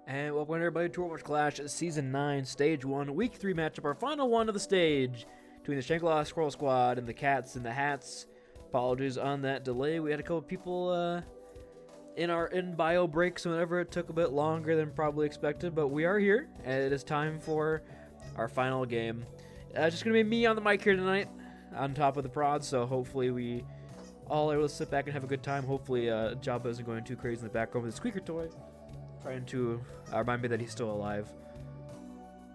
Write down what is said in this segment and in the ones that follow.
And welcome everybody to Overwatch Clash Season 9, Stage 1, Week 3 matchup, our final one of the stage between the Shangri-La Squirrel Squad and the Cats and the Hats. Apologies on that delay. We had a couple people in bio breaks whenever it took a bit longer than probably expected, but we are here, and it is time for our final game. It's just going to be me on the mic here tonight, on top of the prod, so hopefully we all are able to sit back and have a good time. Hopefully Jabba isn't going too crazy in the background with the squeaker toy, trying to remind me that he's still alive.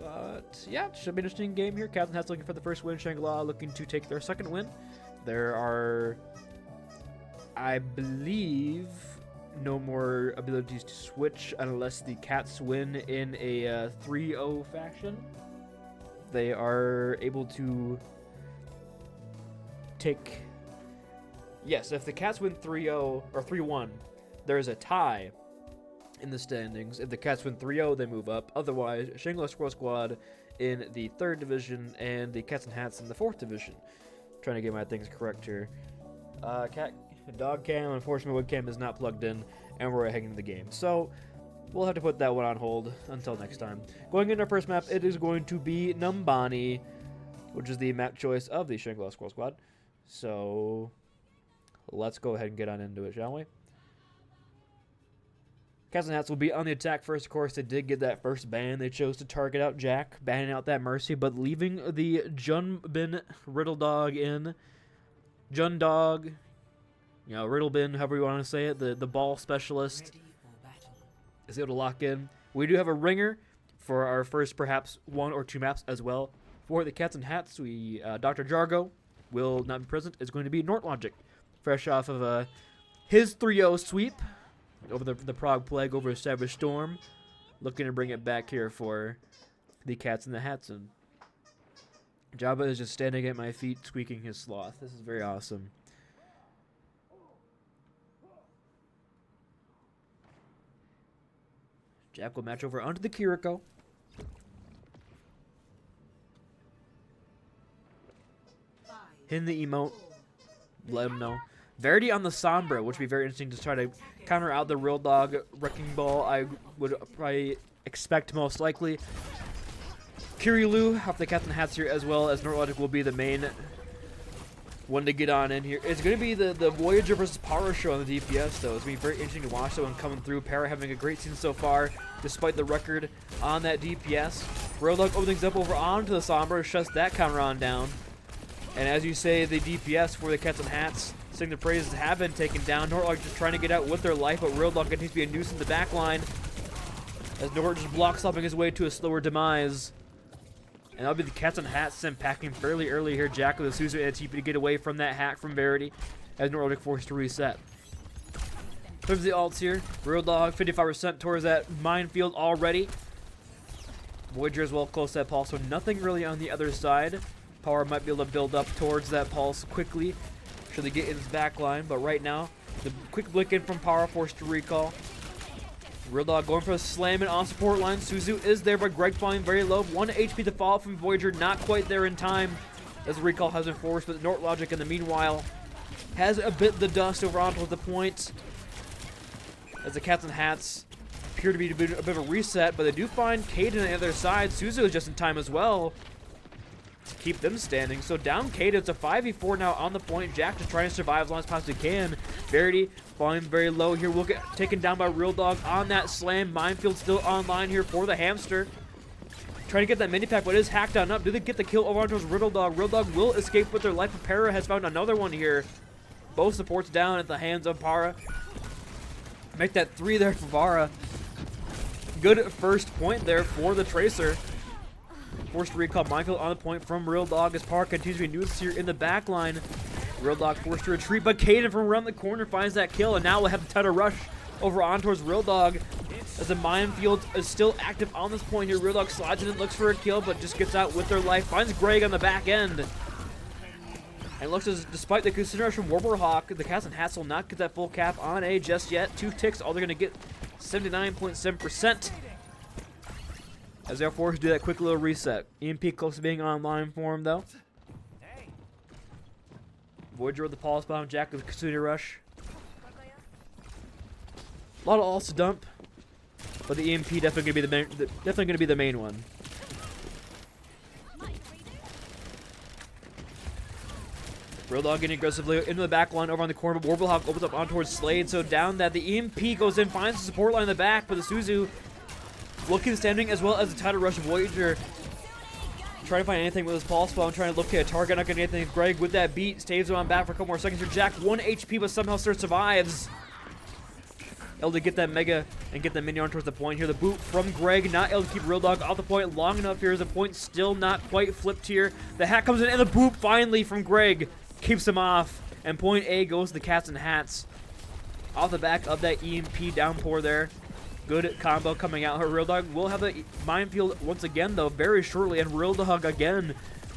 But yeah, it should be an interesting game here. Cats and Hats looking for the first win. Shangri-La looking to take their second win. There are, I believe, no more abilities to switch unless the Cats win in a 3-0 fashion. They are able to take... Yes, if the Cats win 3-0 or 3-1, there's a tie in the standings. If the Cats win 3-0, they move up. Otherwise, Shangri-La Squirrel Squad in the 3rd division and the Cats and Hats in the 4th division. Trying to get my things correct here. Dog cam, unfortunately, webcam is not plugged in, and we're heading to the game. So we'll have to put that one on hold until next time. Going into our first map, it is going to be Numbani, which is the map choice of the Shangri-La Squirrel Squad. So let's go ahead and get on into it, shall we? Cats and Hats will be on the attack first. Of course, they did get that first ban. They chose to target out Jack, banning out that Mercy, but leaving the Junbin Riddle Dog in. Jun Dog, you know, Riddlebin, however you want to say it, the ball specialist is able to lock in. We do have a ringer for our first, perhaps, 1 or 2 maps as well. For the Cats and Hats, Dr. Jargo will not be present. It's going to be Nortlogic, fresh off of his 3-0 sweep over the Prague Plague over Savage Storm, looking to bring it back here for the Cats and the Hats. And Jabba is just standing at my feet, squeaking his sloth. This is very awesome. Jack will match over onto the Kiriko. Hit the emote. Let him know. Verity on the Sombra, which would be very interesting to try to counter out the Real Dog Wrecking Ball. I would probably expect most likely. Kirilu off the Cats and Hats here, as well as Nortlogic will be the main one to get on in here. It's going to be the Voyager versus Power show on the DPS, though. It's going to be very interesting to watch that one coming through. Para having a great season so far, despite the record on that DPS. Real Dog opens things up over onto the Sombra, shuts that counter on down. And as you say, the DPS for the Cats and Hats, sing the praises, have been taken down. Nortlogic just trying to get out with their life, but Real Dog continues to be a nuisance in the back line as Nort just blocks stopping his way to a slower demise. And that'll be the Cats and Hats sim packing fairly early here. Jack with a Suzu and a TP to get away from that hack from Verity as Nordic forced to reset. Flips the ults here. Real Dog 55% towards that minefield already. Voyager as well close to that pulse, so nothing really on the other side. Power might be able to build up towards that pulse quickly should they get in his back line, but right now, the quick blick in from Power forced to recall. Real Dog going for a slam and on support line. Suzu is there, but Greg falling very low. 1 HP to fall from Voyager, not quite there in time as the recall has been forced, but Nort Logic in the meanwhile has a bit the dust over onto the point as the Cats and Hats appear to be a bit of a reset, but they do find Kaden on the other side. Suzu is just in time as well to keep them standing. So down Kaden, it's a 5v4 now on the point. Jack just trying to survive as long as possibly can. Verity falling very low here. Will get taken down by Real Dog on that slam. Minefield still online here for the Hamster. Trying to get that mini pack, but it is hacked on up. Do they get the kill over onto Real Dog? Real Dog will escape with their life, but Para has found another one here. Both supports down at the hands of Para. Make that 3 there for Vara. Good first point there for the Tracer. Forced to recall Michael on the point from Real Dog as Park continues to be nuisance here in the back line. Real Dog forced to retreat, but Kaden from around the corner finds that kill, and now we'll have the Teta rush over on towards Real Dog as the minefield is still active on this point here. Real Dog slides in and looks for a kill, but just gets out with their life. Finds Greg on the back end. And looks as, despite the consideration from Warblehawk, the Cats and Hats will not get that full cap on A just yet. 2 ticks, all they're going to get 79.7%. As they're forced to do that quick little reset. EMP close to being online for him, though. Voyager with the pulse bomb, Jack with the Kasuni rush. A lot of ults to dump, but the EMP definitely going to be the main one. Real Dog getting aggressively into the back line over on the corner, but Warblehawk opens up on towards Slade, so down that the EMP goes in, finds the support line in the back, but the Suzu looking standing as well as the title rush of Voyager. Trying to find anything with his pulse bomb, trying to locate a target, not getting anything. Greg with that beat, stays on back for a couple more seconds here. Jack 1 HP, but somehow still survives. Able to get that mega and get the mini on towards the point here. The boot from Greg, not able to keep Real Dog off the point long enough here. The point still not quite flipped here. The hack comes in, and the boot finally from Greg keeps him off. And point A goes to the Cats and Hats. Off the back of that EMP downpour there. Good combo coming out here. Real Dog will have the minefield once again, though, very shortly. And Real Dog again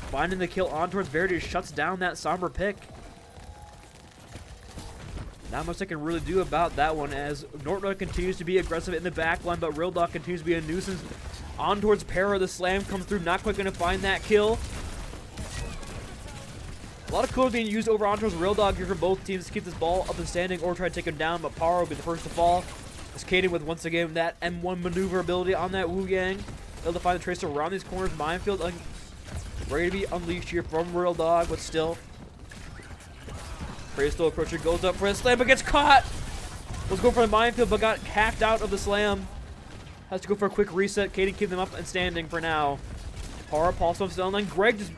finding the kill on towards Verity, shuts down that somber pick. Not much I can really do about that one as Nortnut continues to be aggressive in the back line, but Real Dog continues to be a nuisance. On towards Para, the slam comes through, not quite going to find that kill. A lot of code being used over on towards Real Dog here from both teams to keep this ball up and standing or try to take him down, but Para will be the first to fall. As Kaden with once again that M1 maneuverability on that Wu Yang. Able to find the Tracer around these corners. Minefield ready to be unleashed here from Real Dog, but still. Prey still approaching, goes up for a slam, but gets caught! Was going for the minefield, but got hacked out of the slam. Has to go for a quick reset. Kaden keep them up and standing for now. Para, pulse bomb still online. Greg just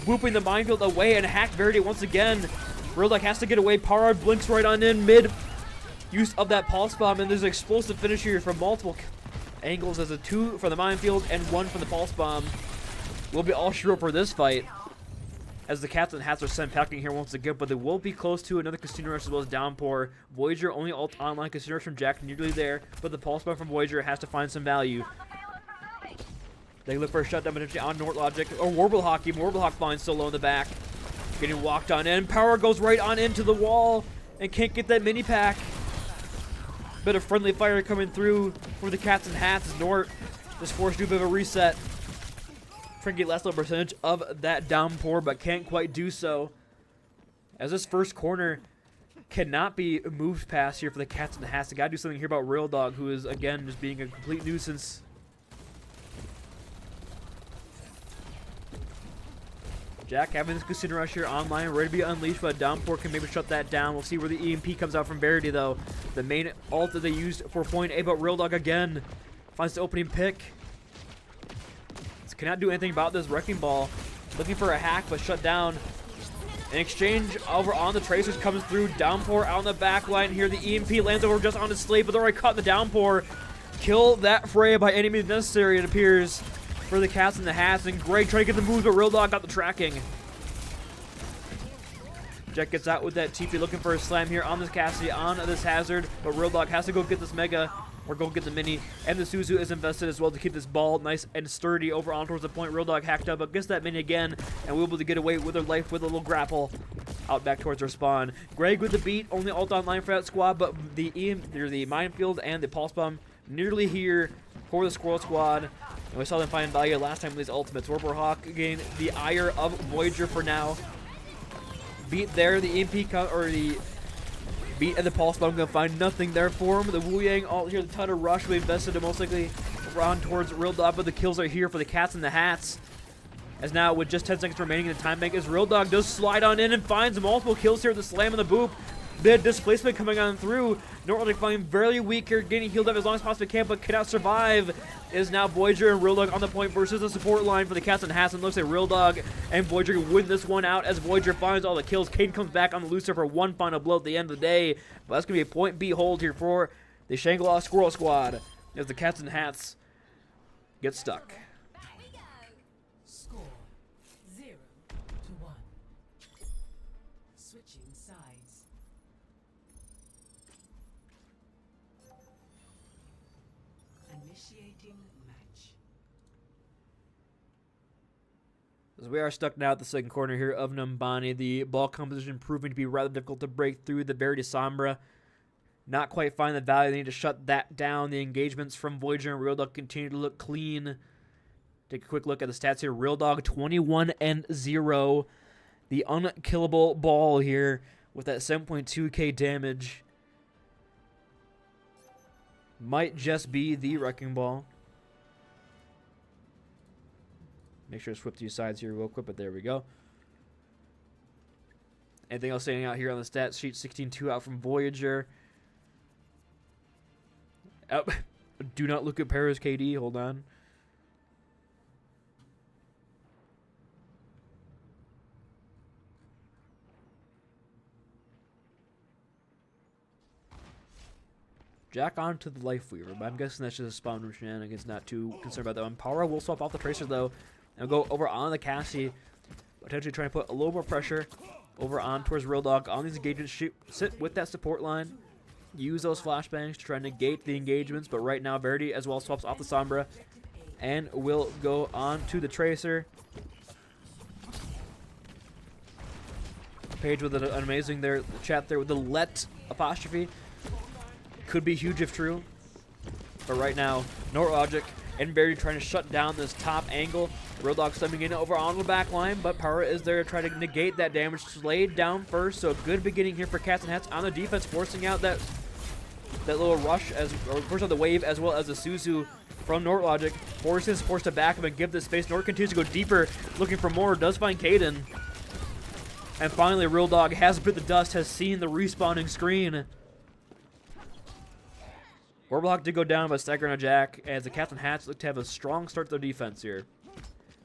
whooping the minefield away and hacked Verity once again. Real Dog has to get away. Para blinks right on in mid. Use of that pulse bomb, and there's an explosive finish here from multiple angles as a 2 from the minefield and 1 from the pulse bomb. Will be all sure for this fight as the Cats and Hats are sent packing here once again, but they will be close to another Casino Rush as well as Downpour. Voyager only ult online, Casino Rush from Jack nearly there, but the pulse bomb from Voyager has to find some value. They look for a shutdown potentially on Nort Logic, or Warblehawk, even Warblehawk finds solo in the back. Getting walked on in, Power goes right on into the wall and can't get that mini pack. Bit of friendly fire coming through for the Cats and Hats as Nort is forced to do a bit of a reset. Trying to get last little percentage of that downpour, but can't quite do so. As this first corner cannot be moved past here for the Cats and the Hats. They gotta do something here about Real Dog, who is again just being a complete nuisance. Jack having this Casino Rush here online, ready to be unleashed, but Downpour can maybe shut that down. We'll see where the EMP comes out from Verity, though. The main ult that they used for point A, but Real Dog again finds the opening pick. Cannot do anything about this Wrecking Ball. Looking for a hack, but shut down. An exchange over on the Tracers comes through. Downpour out on the back line here. The EMP lands over just on his Slate, but they're already caught in the Downpour. Kill that Freya by any means necessary, it appears. for the Cats and the Hats, and Greg trying to get the moves, but Real Dog got the tracking. Jet gets out with that TP, looking for a slam here on this Cassidy, on this Hazard, but Real Dog has to go get this Mega, or go get the Mini, and the Suzu is invested as well to keep this ball nice and sturdy over on towards the point. Real Dog hacked up, but gets that Mini again, and we'll be able to get away with her life with a little grapple out back towards her spawn. Greg with the beat, only ult online for that squad, but the Minefield and the Pulse Bomb nearly here for the Squirrel squad. And we saw them find value last time with these ultimates. Warhawk again, the ire of Voyager for now. Beat there, the EMP or the beat and the Pulse Bomb gonna find nothing there for him. The Wu Yang ult here, the Tutter Rush, we invested it most likely around towards Real Dog, but the kills are here for the Cats and the Hats. As now, with just 10 seconds remaining in the time bank, as Real Dog does slide on in and finds multiple kills here with the slam and the boop. Bit displacement coming on through. Nordic finding very weak here, getting healed up as long as possible can, but cannot survive. Is now Voyager and Real Dog on the point versus the support line for the Cats and Hats, and looks like Real Dog and Voyager win this one out as Voyager finds all the kills. Caden comes back on the looser for one final blow at the end of the day, but that's going to be a point B hold here for the Shangri-La Squirrel squad as the Cats and Hats get stuck. Score 0-1. Switching sides. Initiating match. As we are stuck now at the second corner here of Numbani, the ball composition proving to be rather difficult to break through. The Verity Sombra not quite find the value. They need to shut that down. The engagements from Voyager and Real Dog continue to look clean. Take a quick look at the stats here. Real Dog 21-0. The unkillable ball here with that 7.2k damage. Might just be the Wrecking Ball. Make sure to swip to your sides here real quick, but there we go. Anything else standing out here on the stats sheet? 16-2 out from Voyager. Oh, do not look at Paris KD. Hold on. Jack onto the Life Weaver, but I'm guessing that's just a spawn room shenanigans. Not too concerned about that one. Power will swap off the Tracer though, and go over on the Cassie, potentially trying to put a little more pressure over on towards Real Dog on these engagements. Sit with that support line, use those flashbangs to try and negate the engagements. But right now, Verity as well swaps off the Sombra, and will go on to the Tracer. Page with an amazing there chat there with the let apostrophe. Could be huge if true. But right now, no logic. And Verity trying to shut down this top angle. Real Dog stemming in over on the back line, but Power is there to try to negate that damage. Laid down first, so a good beginning here for Cats and Hats on the defense, forcing out that little rush, or force out the wave, as well as the Suzu from Nortlogic. Forces to back up and give this space. Nort continues to go deeper, looking for more, does find Caden. And finally, Real Dog has bit the dust, has seen the respawning screen. Warlock did go down by staggering a Jack, as the Cats and Hats look to have a strong start to their defense here.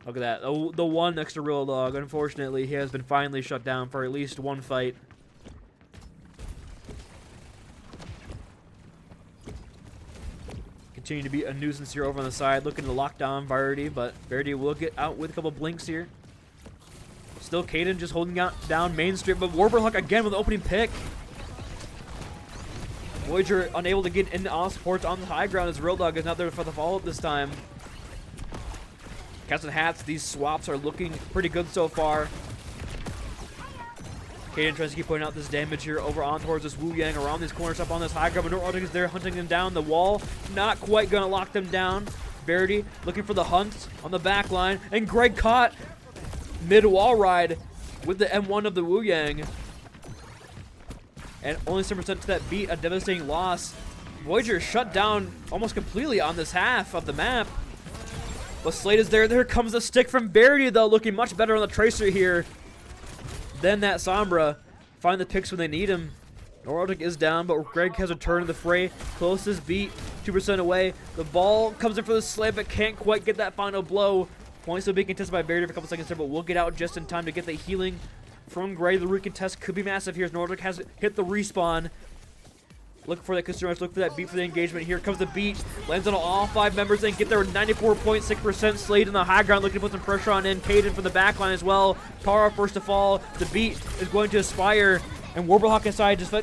Look at that. The one next to Real Dog, unfortunately, he has been finally shut down for at least one fight. Continue to be a nuisance here over on the side, looking to lock down Verity, but Verity will get out with a couple blinks here. Still Caden just holding out down Main Street, but Warlock again with the opening pick. Voyager unable to get into all supports on the high ground as Real Dog is not there for the follow-up this time. Cats and Hats, these swaps are looking pretty good so far. Caden tries to keep putting out this damage here over on towards this Wu Yang around these corners up on this high ground, but Nordic is there hunting them down. The wall not quite going to lock them down. Verity looking for the hunt on the back line, and Greg caught mid-wall ride with the M1 of the Wu Yang. And only 7% to that beat, a devastating loss. Voyager shut down almost completely on this half of the map. But Slade is there. There comes the stick from Verity, though, looking much better on the Tracer here than that Sombra. Find the picks when they need him. Nordic is down, but Greg has returned to the fray. Closest beat, 2% away. The ball comes in for the slam, but can't quite get that final blow. Points will be contested by Verity for a couple seconds there, but we'll get out just in time to get the healing from Greg. The recontest could be massive here as Nordic has hit the respawn. Look for that consumer, look for that beat for the engagement. Here comes the beat. Lands on all 5 members and get there with 94.6%. Slade in the high ground looking to put some pressure on in. Caden from the back line as well. Tara first to fall. The beat is going to Aspire. And Warblehawk inside just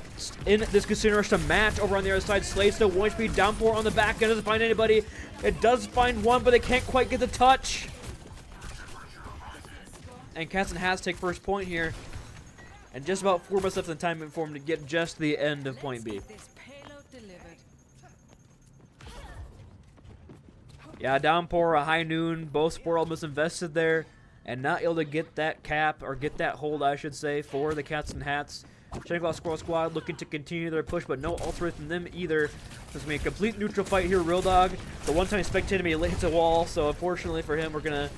in this consumer to match over on the other side. Slade still 1 HP. Downpour on the back end. Doesn't find anybody. It does find one, but they can't quite get the touch. And Cats and Hats take first point here. And just about 4 minutes left in the time for him to get just the end of point B. Yeah, Downpour, a High Noon, both Sport almost invested there. And not able to get that cap, or get that hold, I should say, for the Cats and Hats. Shangri-La Squirrel Squad looking to continue their push, but no ultimate from them either. This is going to be a complete neutral fight here. Real Dog, the one-time spectator, he hits a wall, so unfortunately for him, we're going to...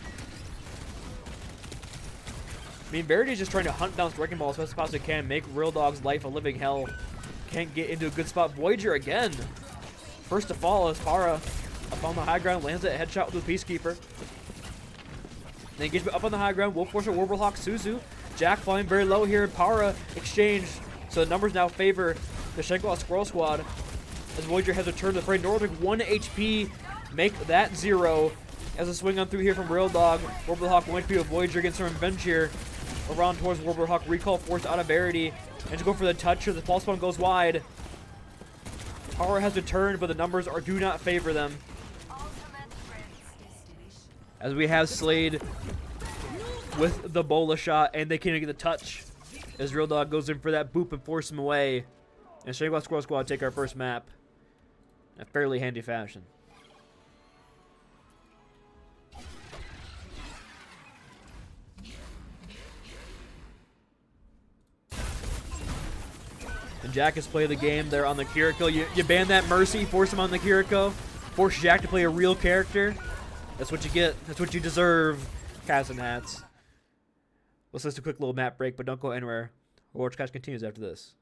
I mean, Verity's just trying to hunt down Striking Ball as best as possibly can, make Real Dog's life a living hell. Can't get into a good spot. Voyager again. First to fall is Para. Up on the high ground, lands a headshot with the Peacekeeper. Then engagement up on the high ground. Wolf Forcer, Warblehawk, Suzu. Jack flying very low here. Para exchange. So the numbers now favor the Shangri-La Squirrel Squad. As Voyager has returned to the fray. Northern 1 HP. Make that 0. As a swing on through here from Real Dog. Warblehawk 1 HP with Voyager against some revenge here. Around towards Warblehawk. Recall forced out of Verity. And to go for the touch here. The pulse one goes wide. Para has returned, but the numbers do not favor them. As we have Slade with the bola shot, and they can't even get the touch. As Real Dog goes in for that boop and force him away. And Shangri-La Squirrel Squad take our first map in a fairly handy fashion. And Jack has played the game there on the Kiriko. You ban that Mercy, force him on the Kiriko, force Jack to play a real character. That's what you get. That's what you deserve, Cats and Hats. Let's just do a quick little map break, but don't go anywhere. Overwatch Cast continues after this.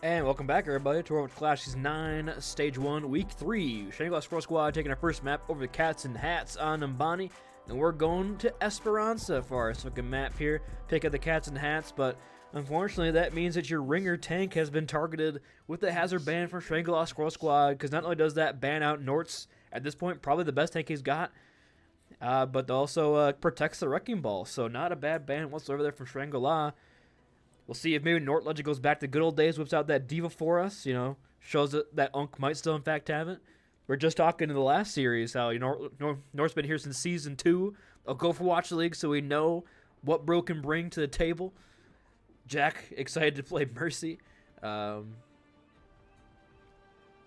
And welcome back, everybody, to Overwatch Clash Season 9, Stage 1, Week 3. Shangri-La Squirrel Squad taking our first map over the Cats and Hats on Numbani. And we're going to Esperanza for our second map here. Pick up the Cats and Hats, but unfortunately that means that your Ringer tank has been targeted with the hazard ban from Shangri-La Squirrel Squad, because not only does that ban out Nort's, at this point, probably the best tank he's got, but also protects the Wrecking Ball. So not a bad ban whatsoever there from Shangri-La. We'll see if maybe Nort Legend goes back to good old days, whips out that Diva for us, you know, shows that Unk might still in fact have it. We're just talking in the last series how Nort's been here since Season 2 of Go for Watch League, so we know what Bro can bring to the table. Jack, excited to play Mercy. And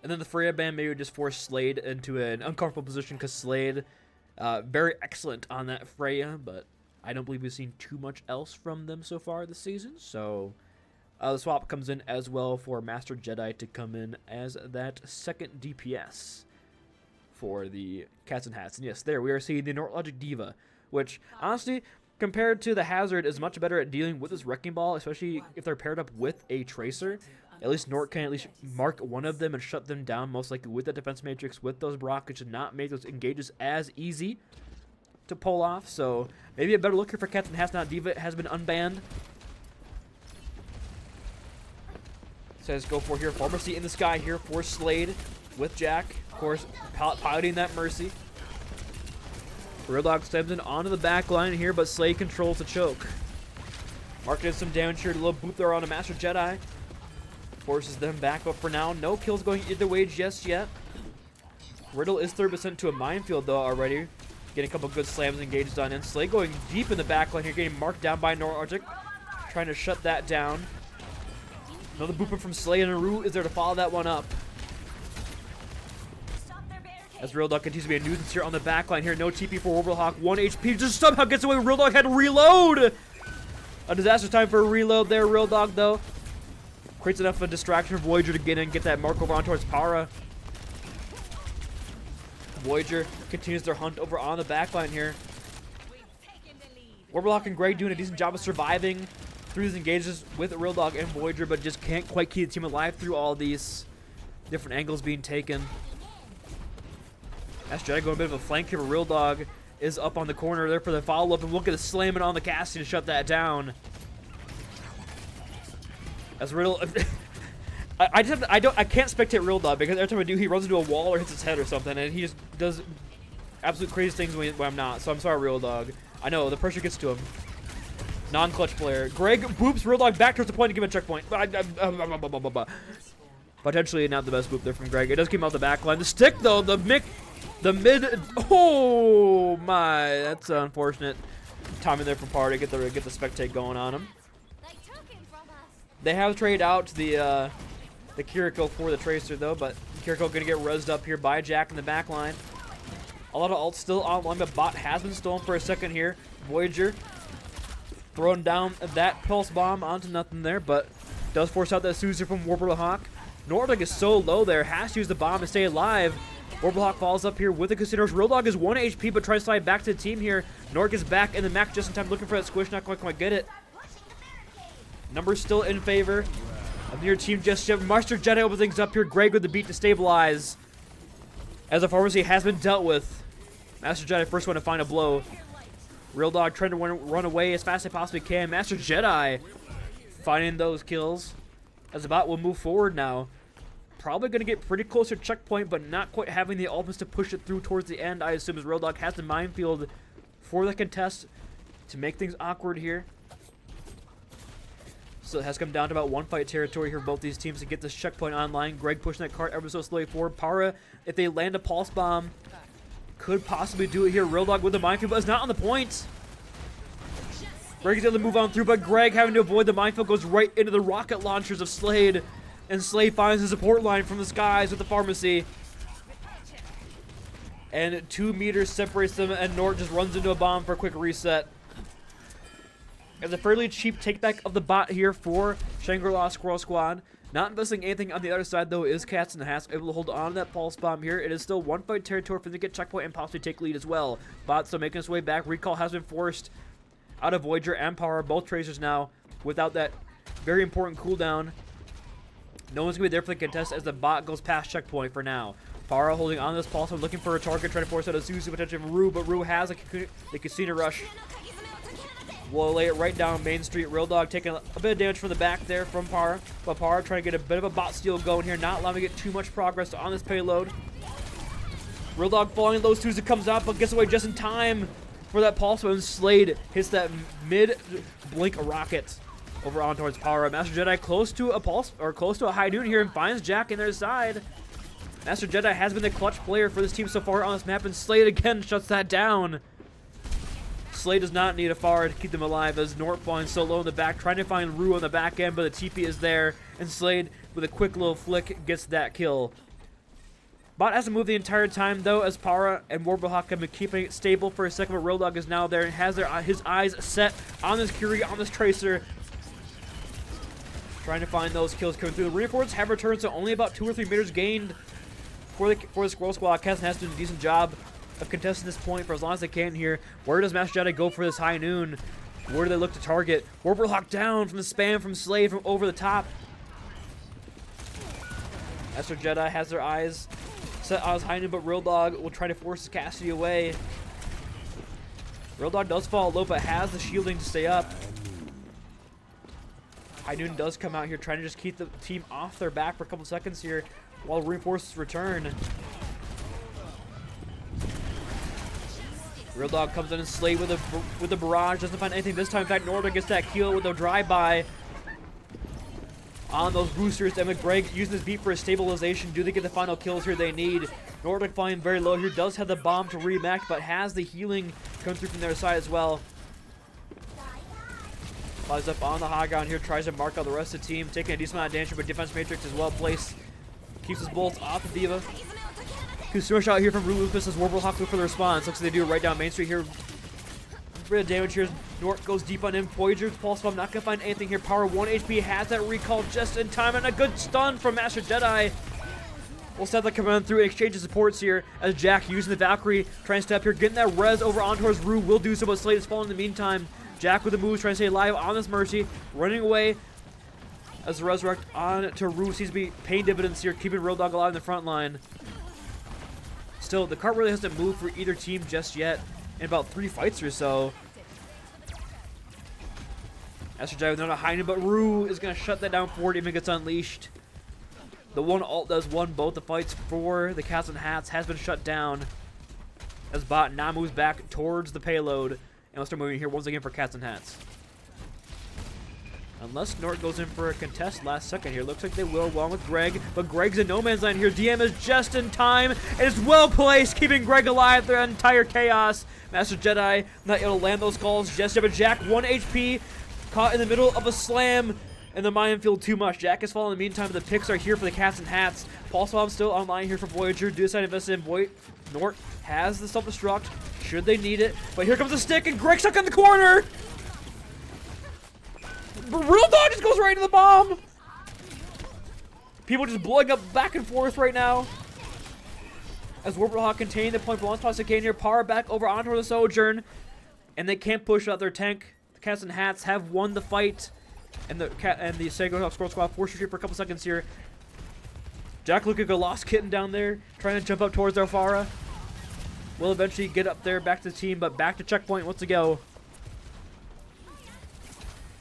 then the Freya ban maybe would just force Slade into an uncomfortable position because Slade, very excellent on that Freya, but I don't believe we've seen too much else from them so far this season. So the swap comes in as well for Master Jedi to come in as that second DPS for the Cats and Hats. And yes, there we are seeing the Nort Logic Diva, which honestly, compared to the Hazard, is much better at dealing with this Wrecking Ball, especially if they're paired up with a Tracer. At least Nort can at least mark one of them and shut them down, most likely with the defense matrix, with those rockets, and not make those engages as easy to pull off. So maybe a better look here for Cats and Hats now Diva has been unbanned. Says go for here. Pharmacy in the sky here for Slade with Jack. Of course, piloting that Mercy. Real Dog steps in onto the back line here, but Slade controls the choke. Mark did some damage here. A little boot there on a Master Jedi. Forces them back, but for now, no kills going either way just yet. Riddle is 30% to a minefield though already. Getting a couple good slams engaged on in. Slade going deep in the back line here, getting marked down by Norartic. Trying to shut that down. Another booper from Slade, and Aru is there to follow that one up. As Real Dog continues to be a nuisance here on the back line here. No TP for Warblehawk. 1 HP. Just somehow gets away. Real Dog had to reload. A disaster time for a reload there. Real Dog, though, creates enough of a distraction for Voyager to get in and get that mark over on towards Para. Voyager continues their hunt over on the backline here. Warblehawk and Greg doing a decent job of surviving through these engagements with Real Dog and Voyager, but just can't quite keep the team alive through all these different angles being taken. That's Jedi going a bit of a flank here, but Real Dog is up on the corner there for the follow-up, and look at the slamming on the casting to shut that down. As Riddle, I can't spectate Real Dog because every time I do, he runs into a wall or hits his head or something, and he just does absolute crazy things when I'm not. So I'm sorry, Real Dog. I know the pressure gets to him. Non-clutch player. Greg boops Real Dog back towards the point to give him a checkpoint. Potentially not the best boop there from Greg. It does keep him out the back line. The stick though, the mid. Oh my, that's unfortunate timing there from Par to get the spectate going on him. They have traded out the Kiriko for the Tracer though, but Kiriko gonna get rezzed up here by Jack in the back line. A lot of ults still online, but bot has been stolen for a second here. Voyager throwing down that pulse bomb onto nothing there, but does force out that Suzer from Warblehawk. Nordic is so low there, has to use the bomb to stay alive. Warblehawk falls up here with the Casinos. Real Dog is 1 HP, but tries to slide back to the team here. Nordic is back in the Mac just in time, looking for that squish, not quite get it. Numbers still in favor of your team just yet. Master Jedi opens things up here. Greg with the beat to stabilize. As the pharmacy has been dealt with. Master Jedi first one to find a blow. Real Dog trying to run away as fast as they possibly can. Master Jedi finding those kills. As the bot will move forward now. Probably going to get pretty close to checkpoint, but not quite having the ultimates to push it through towards the end, I assume, as Real Dog has the minefield for the contest to make things awkward here. So it has come down to about one fight territory here for both these teams to get this checkpoint online. Greg pushing that cart ever so slowly forward. Para, if they land a pulse bomb, could possibly do it here. Real Dog with the minefield, but it's not on the point. Greg is able to move on through, but Greg, having to avoid the minefield, goes right into the rocket launchers of Slade. And Slade finds the support line from the skies with the pharmacy. And 2 meters separates them, and Nort just runs into a bomb for a quick reset. It's a fairly cheap takeback of the bot here for Shangri-La Squirrel Squad. Not investing anything on the other side, though, is Cats and Hats able to hold on to that pulse bomb here. It is still one fight territory for them to get checkpoint and possibly take lead as well. Bot still making its way back. Recall has been forced out of Voyager and Power, both Tracers now, without that very important cooldown. No one's going to be there for the contest as the bot goes past checkpoint for now. Para holding on to this pulse, looking for a target, trying to force out a Zuzu, potentially from Rue, but Rue has the Casino Rush. Will lay it right down Main Street. Real Dog taking a bit of damage from the back there from Para, but Para trying to get a bit of a bot steal going here, not allowing to get too much progress on this payload. Real Dog falling in those twos, it comes out, but gets away just in time for that pulse, when Slade hits that mid-blink rocket over on towards Para. Master Jedi close to a pulse, or close to a high noon here, and finds Jack in their side. Master Jedi has been the clutch player for this team so far on this map, and Slade again shuts that down. Slade does not need a Farah to keep them alive, as Nort falling so low in the back, trying to find Rue on the back end, but the TP is there, and Slade, with a quick little flick, gets that kill. Bot hasn't moved the entire time, though, as Para and Warblehawk have been keeping it stable for a second, but Real Dog is now there and has his eyes set on this Curie, on this Tracer. Trying to find those kills coming through. The reinforcements have returned, so only about 2 or 3 meters gained for the Squirrel Squad. Kessin has done a decent job of contesting this point for as long as they can here. Where does Master Jedi go for this high noon? Where do they look to target? Warblehawk down from the spam from Slade from over the top. Master Jedi has their eyes set on his high noon, but Real Dog will try to force Cassidy away. Real Dog does fall low, but has the shielding to stay up. High noon does come out here, trying to just keep the team off their back for a couple seconds here while reinforcements return. Real Dog comes in and Slade with a barrage, doesn't find anything this time. In fact, Norda gets that kill with a drive-by on those boosters. And McGregor using his beat for a stabilization. Do they get the final kills here they need? Nordic flying very low here, does have the bomb to remac, but has the healing come through from their side as well. Flies up on the high ground here, tries to mark out the rest of the team, taking a decent amount of damage, but defense matrix is well placed. Keeps his bullets off the Diva. Consumer shot here from Rue Lucas as Warblehawk look for the response. Looks like they do it right down Main Street here. Bit of damage here. Nort goes deep on him. Voyager's pulse bomb, not gonna find anything here. Power 1 HP has that recall just in time, and a good stun from Master Jedi. We'll set that command through and exchange of supports here as Jack using the Valkyrie, trying to step here, getting that res over on towards Rue. Will do so, but Slade is falling in the meantime. Jack with the moves, trying to stay alive on this Mercy, running away as the Resurrect on to Rue. Seems to be paying dividends here, keeping Real Dog alive in the front line. Still, the cart really hasn't moved for either team just yet in about 3 fights or so. Master Jedi with not a hiding, but Rue is going to shut that down before it even gets unleashed. The one ult does won both the fights for the Cats and Hats has been shut down as Bot now moves back towards the payload. And we'll start moving here once again for Cats and Hats. Unless Nort goes in for a contest last second here. Looks like they will, along with Greg. But Greg's in no man's land here. DM is just in time. And is well placed, keeping Greg alive through entire chaos. Master Jedi not able to land those calls just yet. But Jack, 1 HP, caught in the middle of a slam. And the minefield too much. Jack is falling in the meantime. The picks are here for the Cats and Hats. Pulse Bomb still online here for Voyager. Do decide to invest in Nort has the self-destruct. Should they need it? But here comes the stick, and Greg stuck in the corner. Real Dog just goes right into the bomb. People just blowing up back and forth right now. As Warblehawk contain the point for once possible can here. Par back over onto the Sojourn. And they can't push out their tank. The Cats and Hats have won the fight. And the Squirrel Squad forced retreat for a couple seconds here. Jack looking like a lost kitten down there, trying to jump up towards Alfara. Will eventually get up there, back to the team, but back to checkpoint once to go.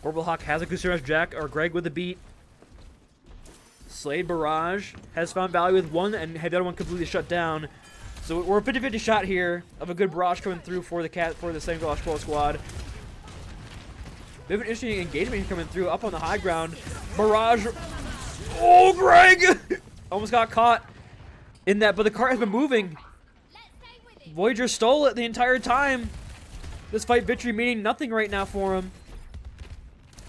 Warblehawk has a Kusuras Jack, or Greg with the beat. Slade Barrage has found value with one and had the other one completely shut down. So we're a 50-50 shot here of a good barrage coming through for the Squirrel Squad. We have an interesting engagement here coming through up on the high ground. Barrage. Oh, Greg! Almost got caught in that, but the cart has been moving. Voyager stole it the entire time. This fight victory meaning nothing right now for him.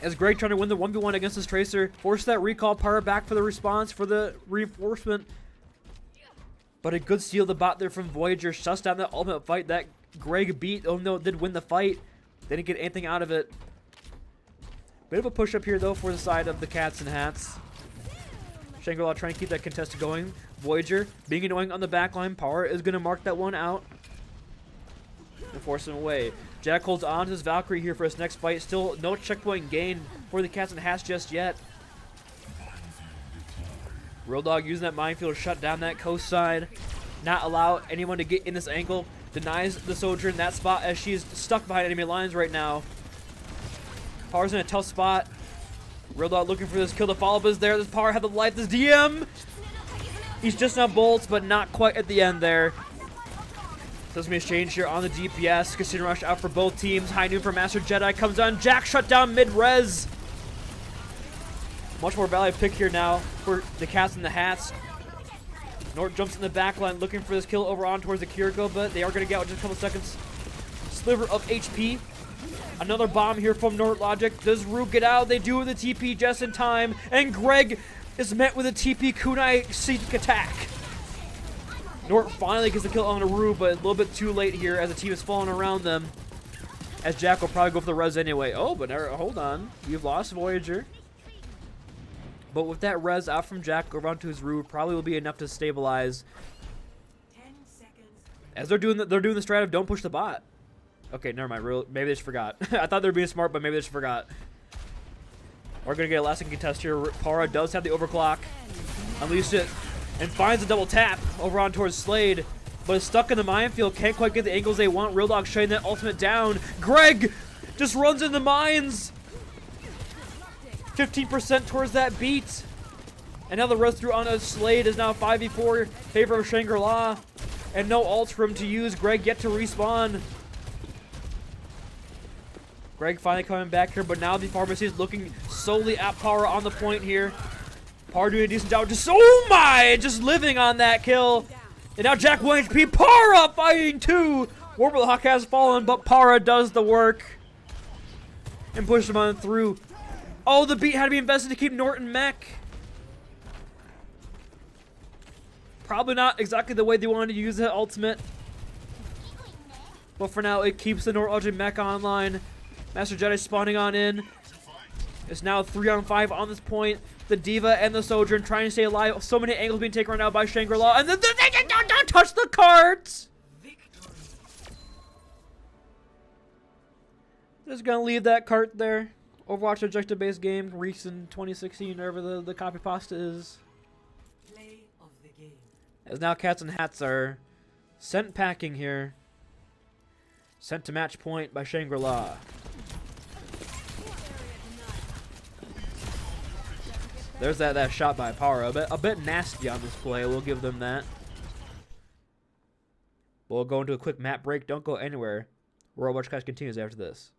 As Greg trying to win the 1v1 against his Tracer. Force that recall power back for the response for the reinforcement. But a good steal the bot there from Voyager. Shuts down that ultimate fight that Greg beat. Oh no, did win the fight. They didn't get anything out of it. Bit of a push up here though for the side of the Cats and Hats. Shangri-La trying to keep that contest going. Voyager being annoying on the back line. Power is going to mark that one out and force him away. Jack holds on to his Valkyrie here for his next fight. Still no checkpoint gain for the Cats and Hats just yet. Real Dog using that minefield to shut down that coast side. Not allow anyone to get in this angle. Denies the Soldier in that spot as she's stuck behind enemy lines right now. Power's in a tough spot. Real Dog looking for this kill to follow up is there. This Power had the light. This DM. He's just on bolts, but not quite at the end there. Sesame Exchange here on the DPS. Casino Rush out for both teams. High noon for Master Jedi comes on. Jack shut down mid-res. Much more value pick here now for the Cats and the Hats. Nort jumps in the back line looking for this kill over on towards the Kiriko, but they are going to get out in just a couple seconds. Sliver of HP. Another bomb here from Nort Logic. Does Rue get out? They do with the TP just in time. And Greg is met with a TP kunai seek attack. Nort finally gets the kill on Rue, but a little bit too late here as the team is falling around them. As Jack will probably go for the res anyway. Oh, but hold on. You've lost Voyager. But with that res out from Jack over onto his Rue, probably will be enough to stabilize. 10 seconds. As they're doing the strat of don't push the bot. Okay, never mind. Maybe they just forgot. I thought they were being smart, but maybe they just forgot. We're gonna get a last second contest here. Para does have the overclock. Unleashed it and finds a double tap over on towards Slade, but is stuck in the minefield. Can't quite get the angles they want. Real Dog shutting that ultimate down. Greg just runs in the mines. 15% towards that beat. And now the rest through on a Slade is now 5v4 favor of Shangri-La. And no ults for him to use. Greg yet to respawn. Greg finally coming back here, but now the Pharmacy is looking solely at Power on the point here. Power doing a decent job. Just, oh my! Just living on that kill. And now Jack 1 HP. Para fighting too. Warblehawk has fallen, but Para does the work. And pushed him on through. Oh, the beat had to be invested to keep Norton mech. Probably not exactly the way they wanted to use the ultimate. But for now, it keeps the Norton Ultimate mech online. Master Jedi spawning on in. It's now 3-on-5 on this point. The Diva and the Sojourn trying to stay alive. So many angles being taken right now by Shangri-La. And then they don't touch the carts! Just gonna leave that cart there. Overwatch objective-based game, recent 2016, wherever the copy pasta is. Play of the game. As now Cats and Hats are sent packing here. Sent to match point by Shangri-La. There's that shot by Power. A bit nasty on this play. We'll give them that. We'll go into a quick map break. Don't go anywhere. Overwatch Clash continues after this.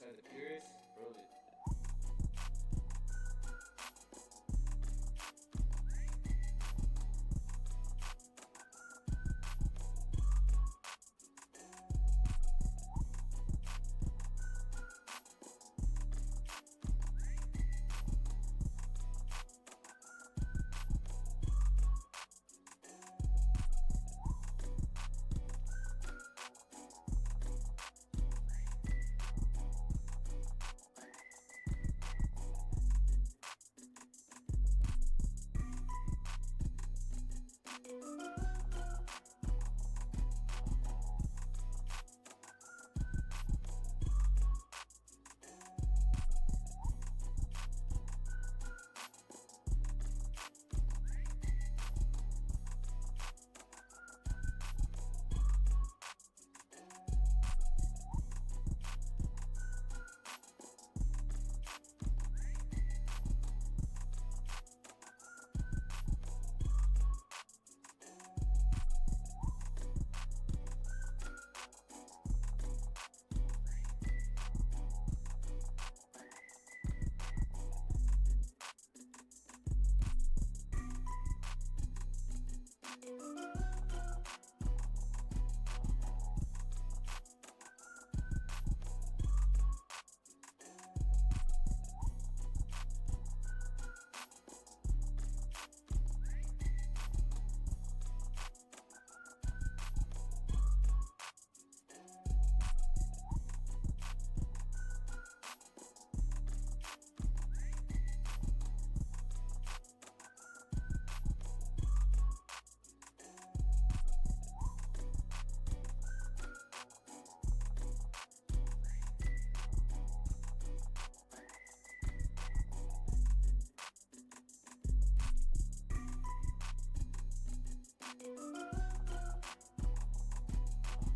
inside the Purist, bro.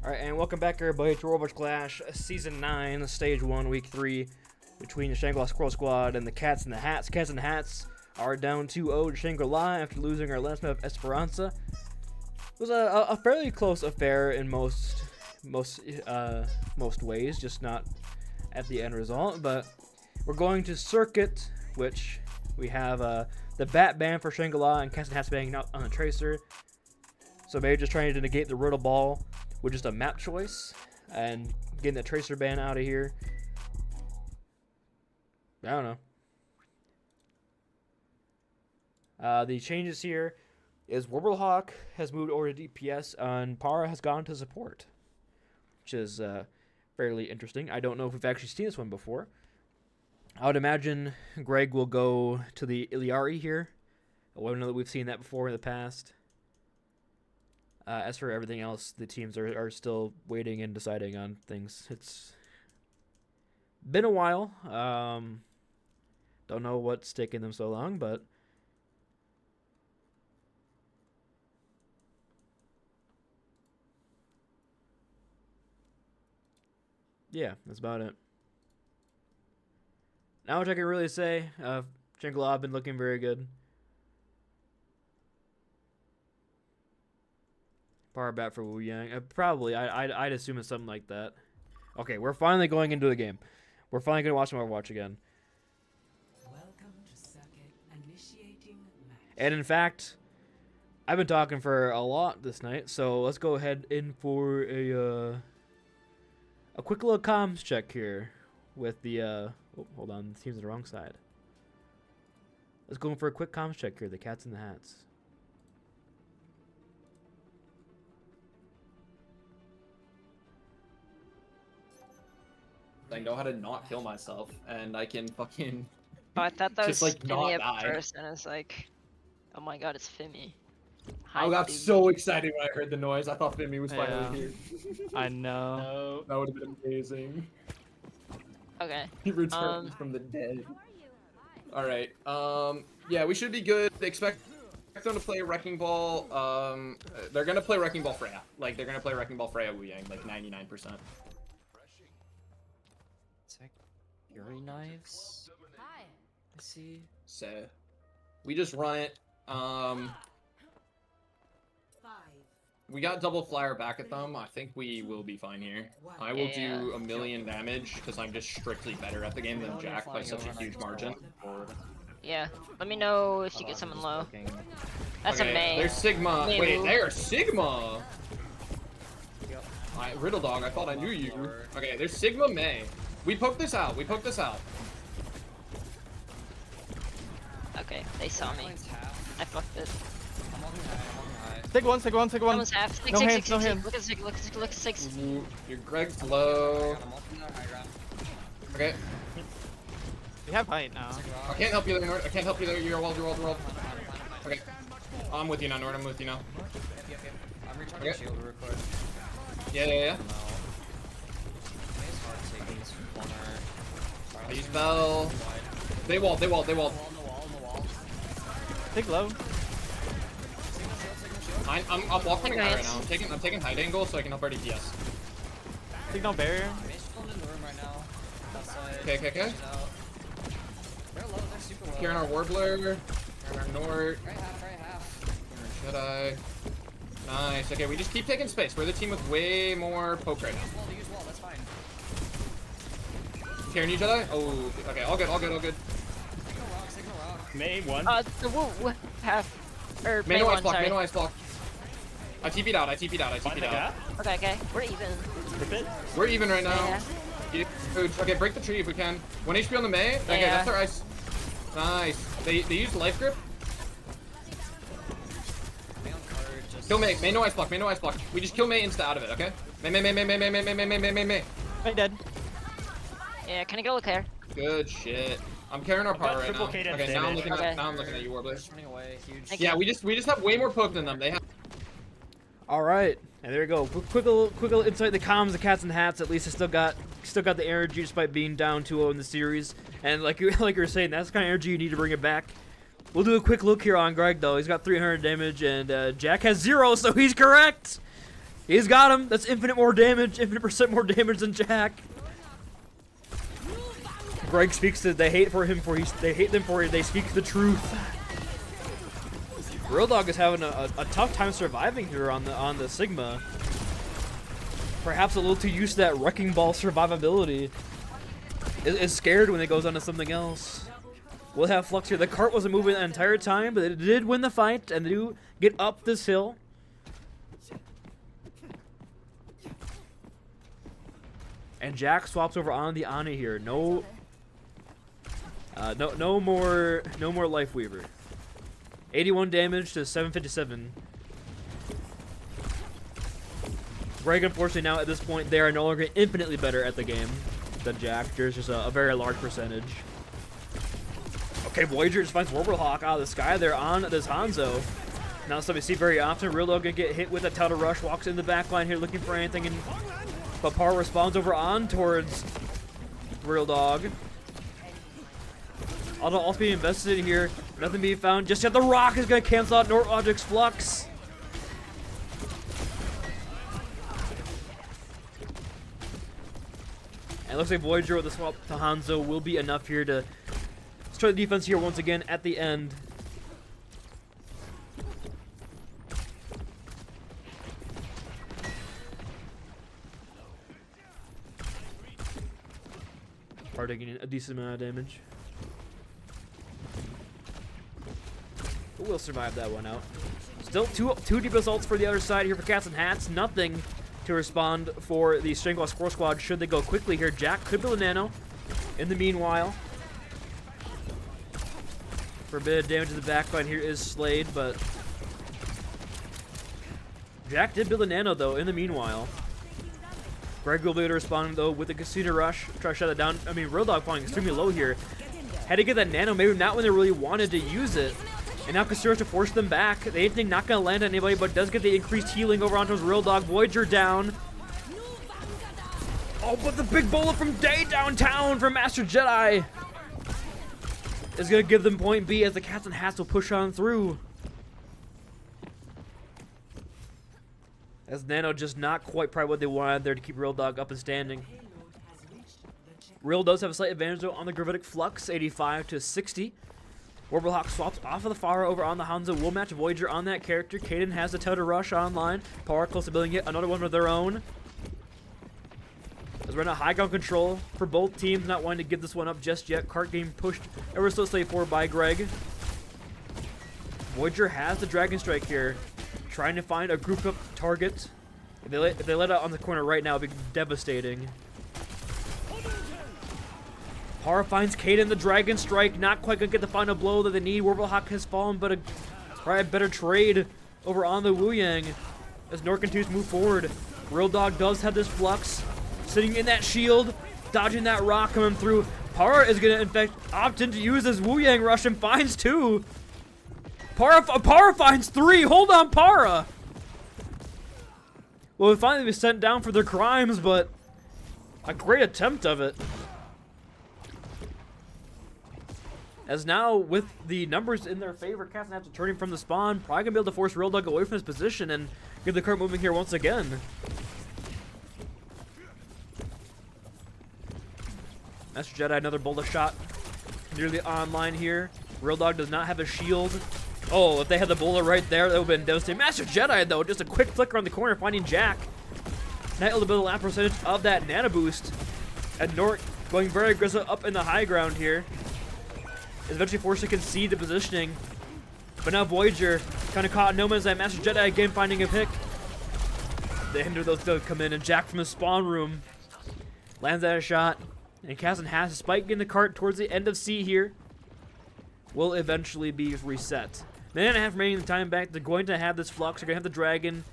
Alright, and welcome back everybody to Overwatch Clash Season 9, Stage 1, Week 3, between the Shangri-La Squirrel Squad and the Cats and the Hats. Cats and the Hats are down 2-0 to Shangri-La after losing our last map of Esperanza. It was a fairly close affair in most ways, just not at the end result, but we're going to Circuit, which we have the Bat ban for Shangri-La and Cats and Hats banging out on the Tracer. So maybe just trying to negate the Riddle Ball with just a map choice and getting the Tracer ban out of here. I don't know. The changes here is Warblehawk has moved over to DPS and Para has gone to support, which is fairly interesting. I don't know if we've actually seen this one before. I would imagine Greg will go to the Iliari here. I don't know that we've seen that before in the past. As for everything else, the teams are still waiting and deciding on things. It's been a while. Don't know what's taking them so long, but yeah, that's about it. Not much I can really say. Shangri-La have been looking very good. Power bat for Wu Yang. Probably. I'd assume it's something like that. Okay, we're finally going into the game. We're finally going to watch some Overwatch again. Welcome to circuit initiating match. And in fact, I've been talking for a lot this night, so let's go ahead in for a quick little comms check here with the oh, hold on, the team's on the wrong side. Let's go in for a quick comms check here, the Cats and the Hats. I know how to not kill myself, and I can fucking Oh, I thought that just was like Fimi not at die. first, and I was like, oh my god, it's Fimi. I Hi, got Fimi. so excited when I heard the noise. I thought Fimi was Yeah. finally here. I know. That would have been amazing. Okay. He returned from the dead. All right. Yeah, we should be good. Expect them to play Wrecking Ball. They're gonna play Wrecking Ball Freya. Like they're gonna play Wrecking Ball Freya Wu Yang, like 99%. Tech Fury Knives. Hi. I see. So we just run it. 5, We got double flyer back at them. I think we will be fine here. I will do Yeah. a million damage because I'm just strictly better at the game than Jack by such a huge margin. Yeah. Let me know if you get someone low. That's a May. There's Sigma. May Wait, move. there's Sigma. Riddle Dog, I thought I knew you. Okay, there's Sigma May. We poked this out. We poked this out. Okay, they saw me. I fucked it. Take one, take one, take one. Someone's half. Six, No six, hands, six, no six, hands. Look at six, look at six. Your Greg's low. Okay. We have height now. I can't help you there, Nord. I can't help you there. You're walled, you're walled, you're walled. Okay. I'm with you now, Nord. I'm with you now. I'm recharging Okay. shield real quick. Yeah. It's hard taking this corner. I use Bell. They walled. On the wall. Take low. I'm walking Take high right nice. now. I'm taking height angle so I can help our DPS. Take no barrier. Mace is in the room right now. Outside. Okay. She's out. They're low, they're super low. Carrying our Warbler. Carrying our Nord. Right half. Carrying our Jedi. Nice. Okay, we just keep taking space. We're the team with way more poke right now. They use wall, that's fine. Carrying you, Jedi? Oh, okay. All good. Signal rock. May one. The woo, half. Or May Mano one, ice block. sorry. Mano ice block. I TP'd out. Okay, we're even. We're even right now. Yeah. Eat food. Okay, break the tree if we can. 1 HP on the May. Okay, Yeah. that's our ice. Nice. They use life grip. May on card, just... Kill May. May no ice block. We just kill May insta out of it, okay? May. May dead. Yeah, can I go look here? Good shit. I'm carrying our power right now. triple cadence Okay, now I'm damage. looking Okay. at now I'm looking at you, Warbler. Just running away, huge. Thank Yeah, you. we just have way more poke than them. They have. All right, and there you go. Quick little insight. The comms, the cats and hats. At least I still got the energy despite being down 2-0 in the series. And like you were saying, that's the kind of energy you need to bring it back. We'll do a quick look here on Greg though. He's got 300 damage, and Jack has 0, so he's correct. He's got him. That's infinite more damage than Jack. Greg speaks to they hate them for they speak the truth. Real Dog is having a tough time surviving here on the Sigma. Perhaps a little too used to that wrecking ball survivability. Is scared when it goes on to something else. We'll have Flux here. The cart wasn't moving the entire time, but it did win the fight, and they do get up this hill. And Jack swaps over on the Ana here. No more Life Weaver. 81 damage to 757. Greg, unfortunately, now at this point, they are no longer infinitely better at the game than Jack. There's just a very large percentage. Okay, Voyager just finds Warblehawk out of the sky there on this Hanzo. Not something we see very often. Real Dog gonna get hit with a Toutle Rush, walks in the back line here looking for anything, but Par responds over on towards Real Dog. Although all being invested in here, nothing being found. Just yet the Rock is gonna cancel out Nord Object's Flux. And it looks like Voyager with the swap to Hanzo will be enough here to start the defense here once again at the end. Are taking a decent amount of damage. But we'll survive that one out. Still two deep assaults for the other side here for Cats and Hats. Nothing to respond for the Shangri-La Squirrel Squad should they go quickly here. Jack could build a nano. In the meanwhile, for a bit of damage to the backline here is Slade, but Jack did build a nano though in the meanwhile. Greg will be able to respond though with the Casino Rush. Try to shut it down. I mean, Real Dog falling extremely low here. Had to get that nano, maybe not when they really wanted to use it. And now Casino to force them back. The anything not going to land on anybody, but does get the increased healing over onto his Real Dog. Voyager down. Oh, but the big bullet from Day downtown from Master Jedi is going to give them point B as the Cats and Hats will push on through. As Nano just not quite probably what they wanted there to keep Real Dog up and standing. Real does have a slight advantage though on the Gravitic Flux, 85 to 60. Warblehawk swaps off of the Pharah over on the Hanzo. Will match Voyager on that character. Kaden has the Total Rush online. Power close to building it. Another one of their own. As we're in a high ground control for both teams, not wanting to give this one up just yet. Cart game pushed ever so slightly forward by Greg. Voyager has the Dragon Strike here, trying to find a grouped up target. If they let out on the corner right now, it'd be devastating. Pharah finds Kaden the Dragon Strike, not quite gonna get the final blow that they need. Warblehawk has fallen, but probably a better trade over on the Wu Yang as Nord continues to move forward. Real Dog does have this flux, sitting in that shield, dodging that rock coming through. Pharah is gonna in fact opt in to use this Wu Yang rush and finds 2. Pharah finds 3. Hold on, Pharah. Well, they finally was sent down for their crimes, but a great attempt of it. As now, with the numbers in their favor, Cats have to turn him from the spawn. Probably gonna be able to force Real Dog away from his position and get the cart moving here once again. Master Jedi, another bullet shot. Nearly online here. Real Dog does not have a shield. Oh, if they had the bullet right there, that would have been devastating. Master Jedi, though, just a quick flicker on the corner, finding Jack. Not able to build a lap percentage of that nano boost. And Nort going very aggressive up in the high ground here. Is eventually forced to concede the positioning. But now Voyager kind of caught in no man's land. Master Jedi again finding a pick. The hinder those to come in, and Jack from the spawn room lands at a shot. And Kazan has, despite getting the cart towards the end of C here, will eventually be reset. Minute and a half remaining in the time back. They're going to have this flux. They're going to have the dragon.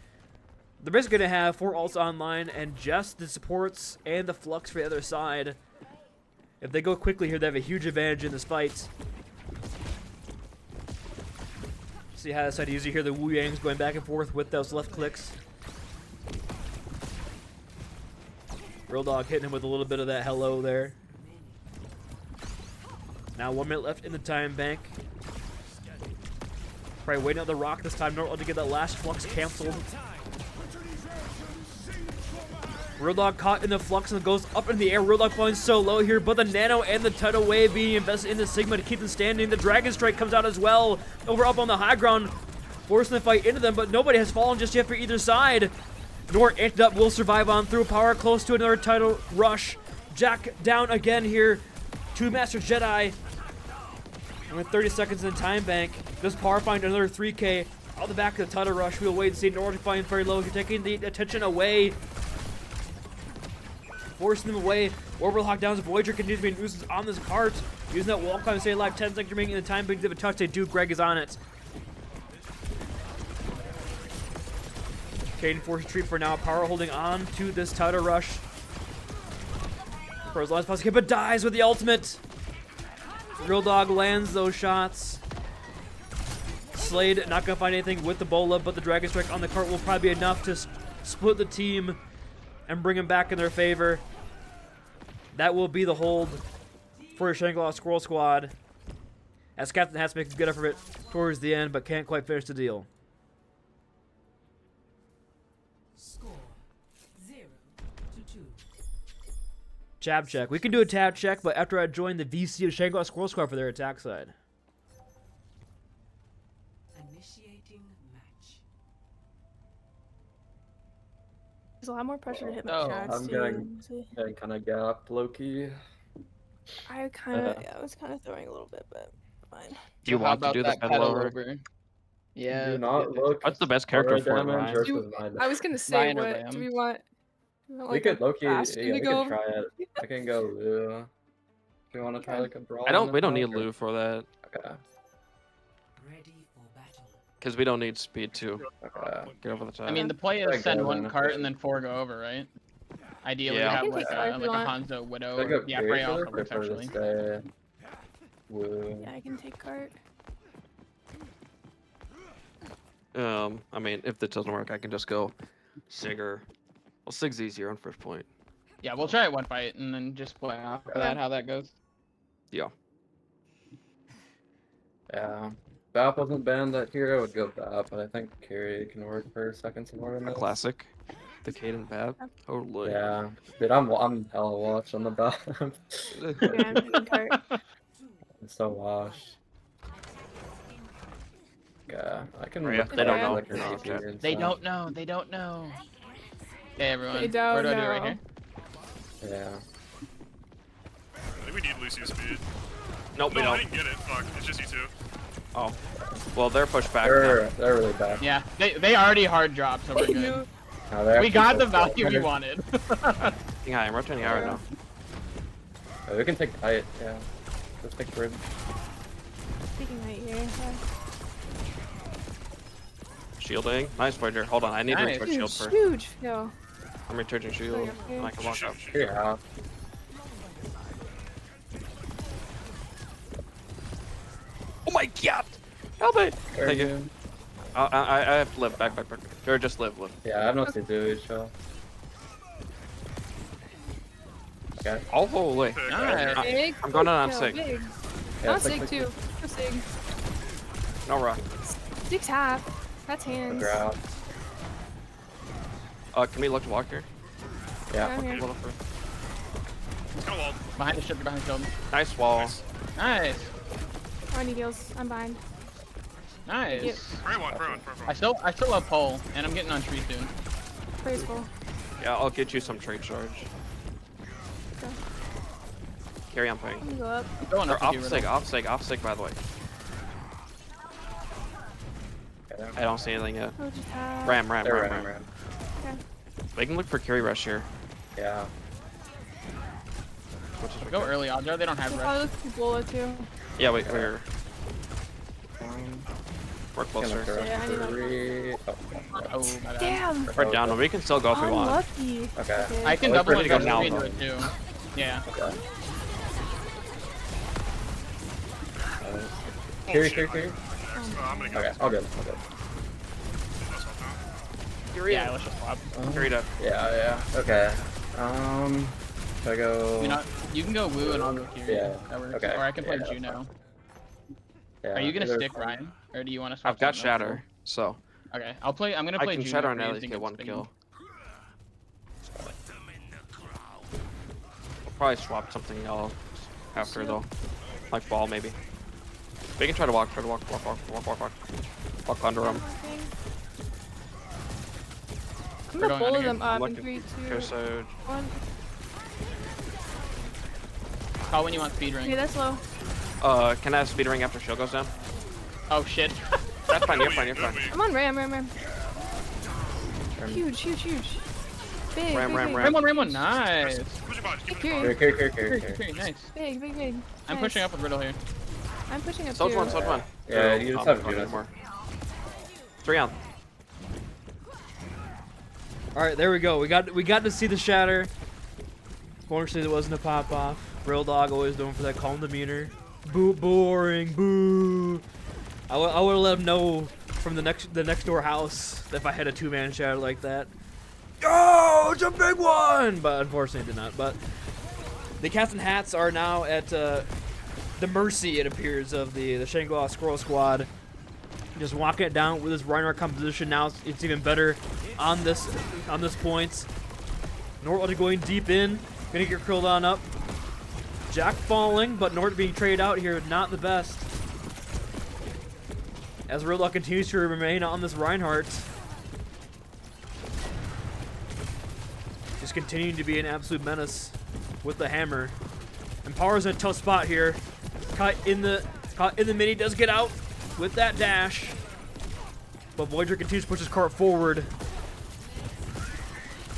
They're basically going to have 4 ults online and just the supports and the flux for the other side. If they go quickly here, they have a huge advantage in this fight. See how this side easy here. The Wu Yang's going back and forth with those left clicks. Real Dog hitting him with a little bit of that hello there. Now 1 minute left in the time bank. Probably waiting on the rock this time. Not to get that last flux canceled. Real Dog caught in the flux and goes up in the air. Real Dog falling so low here, but the nano and the tidal wave being invested in the Sigma to keep them standing. The Dragon Strike comes out as well. Over up on the high ground, forcing the fight into them, but nobody has fallen just yet for either side. Nort amped up, will survive on through. Power close to another tidal rush. Jack down again here to Master Jedi. And with 30 seconds in the time bank, does Power find another 3K out the back of the tidal rush? We'll wait and see. Nort flying very low. You're taking the attention away. Forcing them away. Warblehawk down as Voyager continues to be nuisance on this cart. Using that wall climb to stay alive. 10 seconds remaining in the time. Big of a touch. They do. Greg is on it. Kaden forced retreat for now. Power holding on to this tidal rush. For as long as possible. But dies with the ultimate. Real Dog lands those shots. Slade not going to find anything with the Bola, but the Dragon Strike on the cart will probably be enough to split the team and bring them back in their favor. That will be the hold for your Shangri-La Squirrel Squad, as Captain Hats makes a good effort towards the end, but can't quite finish the deal. Score 0-2. Tab check. We can do a tab check, but after I join the VC of Shangri-La Squirrel Squad for their attack side. Initiating match. There's a lot more pressure to hit my Oh, shots. I'm getting kind of gapped, low-key. I was kind of throwing a little bit, but fine. Do you How want to about do the that pedal over? over? Yeah. Do not look. What's the best character aura for it, damage Ryan? versus my I was gonna say, Ryan or what Ram? do we want? We could low-key, fast yeah, to we go could try it. I can go Lou. Do you want to try like a brawl? We don't need Lou for that, Okay. Ready for battle. because we don't need speed to Okay. get over the top. I mean, the play Like is send that one one. cart and then 4 go over, right? Ideally, Yeah. you I have can like take Fire a, if you like a want. Hanzo Widow. Should I go Yeah, Grace Frey or also prefer works to actually. stay Woo? Yeah, I can take cart. I mean, if this doesn't work, I can just go Sigger. Well, Sig's easier on first point. Yeah, we'll try it one fight and then just play off of that how that goes. Yeah. Yeah. Bap wasn't banned that here, I would go Bap, but I think Carry can work for second support in A this. classic. The Caden Bab. Totally. Yeah. Dude, I'm hella watching the Bap. Yeah, I'm taking cart. I'm so washed. I can Rhea, look they don't for, know. like, her No, AP okay. and They stuff. don't know. They don't know. Hey everyone. They don't Where do I do it know. right here? Yeah. I think we need Lucy's speed. Nope, we No, I don't. didn't get it. Fuck, it's just you two. Oh. Well, they're pushed back now. They're really bad. Yeah, they already hard dropped, so we're good. No, they're We actually got the pushed back. value we wanted. Yeah, I'm rotating out right now. Oh, we can take height, yeah. Let's take bridge. Taking right here. Yeah. Shielding. Nice, Voyager. Hold on, I need to Nice. recharge shield Huge, first. huge. No. I'm recharging shield. Okay. And I can walk up. Yeah. Oh my god! Help me! There Thank you. I have to live. Back. Or just live. Yeah, I have no to so. Okay. Oh, holy. Nice. Big. I'm going on No, Sig. big. Yeah, Not it's like- Sig too. Go Sig. No rock. Sig's half. That's hands. Grab. Can we look to walk here? Yeah. I'm A here. little further. Come on. Behind the ship, behind the shield. Nice wall. Nice. I need heals. I'm behind. Nice. Yep. Pray one. I still have pole, and I'm getting on tree soon. Praise full. Yeah, I'll get you some trade charge. Okay. Carry on playing. Let me go up. Going Or up off with you, sig, Riddle. off sig, by the way. I don't see anything yet. Oh, just half. Ram. Okay. We can look for carry rush here. Yeah. Which is Go early, Audra. They don't have I'll rush. probably look for Bola too. Yeah, we're closer. Yeah, I need help. Oh, my bad. Damn. We're down, but we can still go if we want. Unlucky. Okay. I can I'll double wait it for go you to go tree now, into it too. Yeah. Okay. Carry. I'm gonna go. Okay, all good. Yeah, let's just swap. Carried up. Yeah. Okay. Should I go? You can go Woo and I'll go Kiri. Yeah, That works. okay. Or I can play Yeah, Juno. Yeah, Are you gonna either- stick Ryan, or do you want to? Swap I've got something else? Shatter, so Okay, I'm gonna I play can Juno Shatter for and you at least to get one spinning. kill. We'll probably swap something else after though, like ball maybe. We can try to walk Walk under him. I'm We're gonna going Bola under them here. up in Looking. 3, 2, Surge. 1. Call when you want speed Okay, ring. that's low. Can I have speed ring after shield goes down? Oh shit. That's fine. You're fine. I'm on Ram. Huge. Big. Ram. Ram one. Nice. Push your body. Keep it Carry. Kiri, nice. Big. I'm Nice. pushing up with Riddle here. I'm pushing up Sold too. one. Yeah, you just have Juno. more. 3 on. All right, there we go. We got to see the shatter. Fortunately, there wasn't a pop off. Real dog always known for that calm demeanor. Boo, boring, boo. I would have let him know from the next door house if I had a 2-man shatter like that. Oh, it's a big one! But unfortunately, it did not. But the Cats and Hats are now at the mercy, it appears, of the Shangri-La Squirrel Squad. Just walking it down with his Reinhardt composition. Now it's even better on this point. Nort going deep in, gonna get curled on up. Jack falling, but Nort being traded out here, not the best. As Real Luck continues to remain on this Reinhardt. Just continuing to be an absolute menace with the hammer. And Power's in a tough spot here. Caught in the mini, does get out with that dash. But Voyager continues to push his cart forward.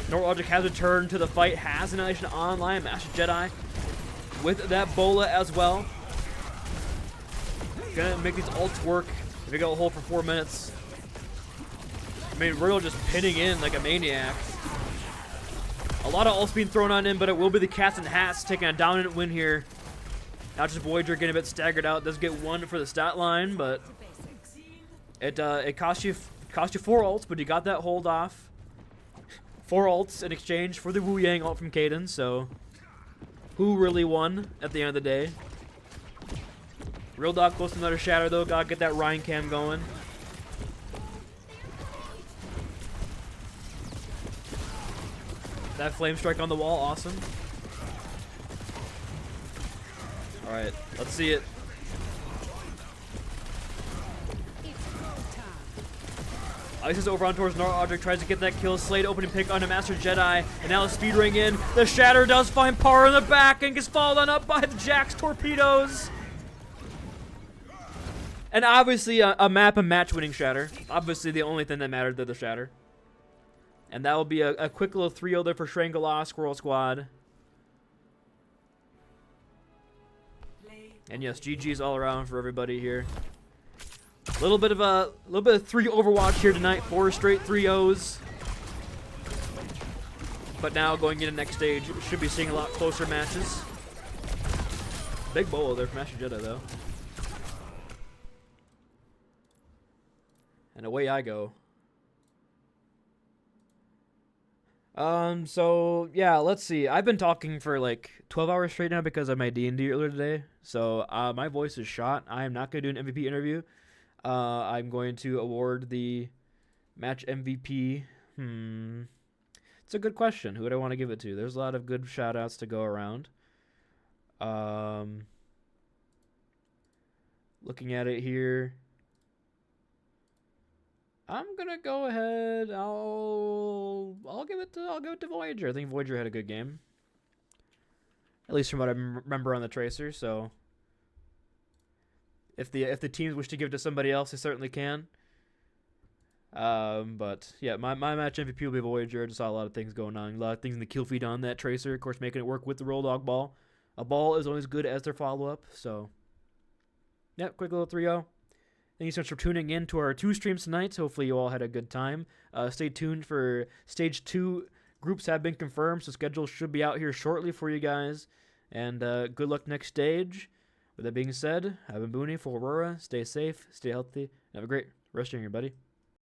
Norlogic has returned to the fight, has Annihilation online, Master Jedi with that Bola as well. Gonna make these ults work if we go a hold for 4 minutes. I mean, Riddle just pinning in like a maniac. A lot of ults being thrown on him, but it will be the Cats and Hats taking a dominant win here. Now just Voyager getting a bit staggered out. Does get 1 for the stat line, but it cost you 4 ults, but you got that hold off. 4 ults in exchange for the Wu Yang ult from Kaden, so who really won at the end of the day? Real Dog close to another shatter though. Gotta get that Ryan cam going. That flame strike on the wall, awesome. Alright, let's see it. Ice is over on towards Nar tries to get that kill. Slade opening pick on a Master Jedi, and now speed ring in. The Shatter does find power in the back and gets followed up by the Jax torpedoes. And obviously a map and match winning Shatter. Obviously the only thing that mattered to the Shatter. And that will be a quick little 3-0 there for Shangri-La Squirrel Squad. And yes, GG's all around for everybody here. A little bit of 3 Overwatch here tonight, 4 straight 3-0s. But now going into next stage, should be seeing a lot closer matches. Big bolo there from Master Jedi though. And away I go. So yeah, let's see. I've been talking for like 12 hours straight now because of my D&D earlier today. So my voice is shot. I am not going to do an MVP interview. I'm going to award the match MVP. It's a good question. Who would I want to give it to? There's a lot of good shout outs to go around. Looking at it here, I'm gonna go ahead. I'll give it to Voyager. I think Voyager had a good game, at least from what I remember on the Tracer. So if the teams wish to give it to somebody else, they certainly can. But yeah, my match MVP will be Voyager. I just saw a lot of things going on, a lot of things in the kill feed on that Tracer. Of course, making it work with the Roll Dog ball. A ball is always good as their follow up. So yeah, quick little 3-0. Thank you so much for tuning in to our 2 streams tonight. Hopefully you all had a good time. Stay tuned for Stage 2. Groups have been confirmed, so schedules should be out here shortly for you guys. And good luck next stage. With that being said, I've been Booney for Aurora. Stay safe, stay healthy, and have a great rest of your year, buddy.